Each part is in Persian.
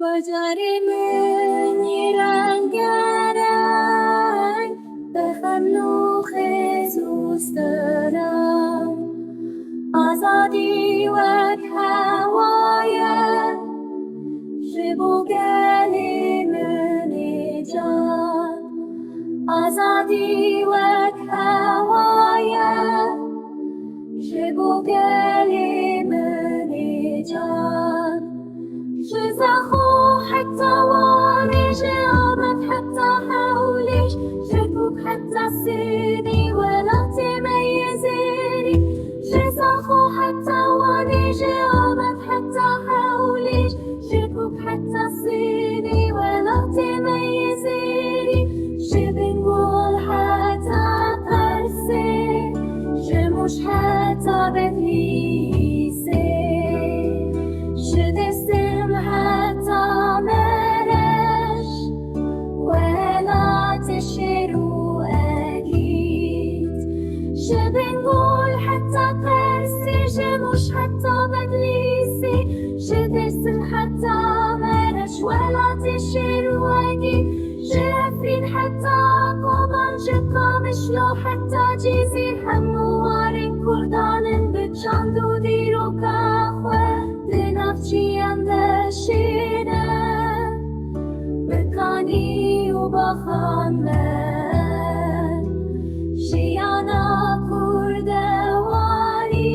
وجرمني رنگارنگ به خملو خیزوز دارم آزادی و هوایت شبو گلی منی جان آزادی و هوایت شبو گلی منی جان شزخو حتى واني جابت حتى حوليش شكوك حتى سيني ولا تميزيني شزخو حتى واني جابت حتى حوليش شكوك حتى سيني ولا تميزيني شبنقول حتى قرسي شموش حتى بدليسي شدستم حتى مرش ولا تشرو أكيد شبنقول حتى قرسي شموش حتى بدليسي شدستم حتى مرش ولا تشرو أكيد شافرين حتى قومان جبقى مشلو حتى جيزي حموارين كردان بجاندو ديرو كاخوة دنافشي اندشينه بكاني وبخامن شيانا كردواني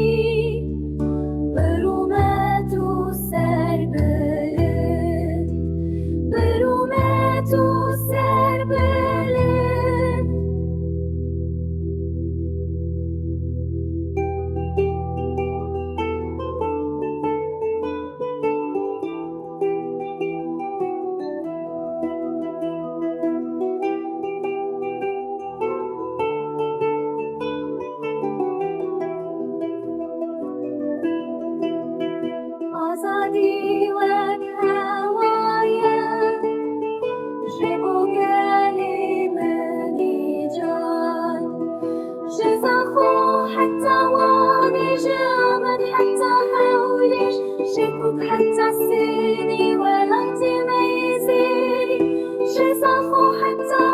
برومت و سر بلند برومت و سر بلند آزادی و هوایت شبو گلی منی جان شزخو حتى واني جامد حتى حوليش شكوك حتى سيني ولا تميزيني شزخو حتى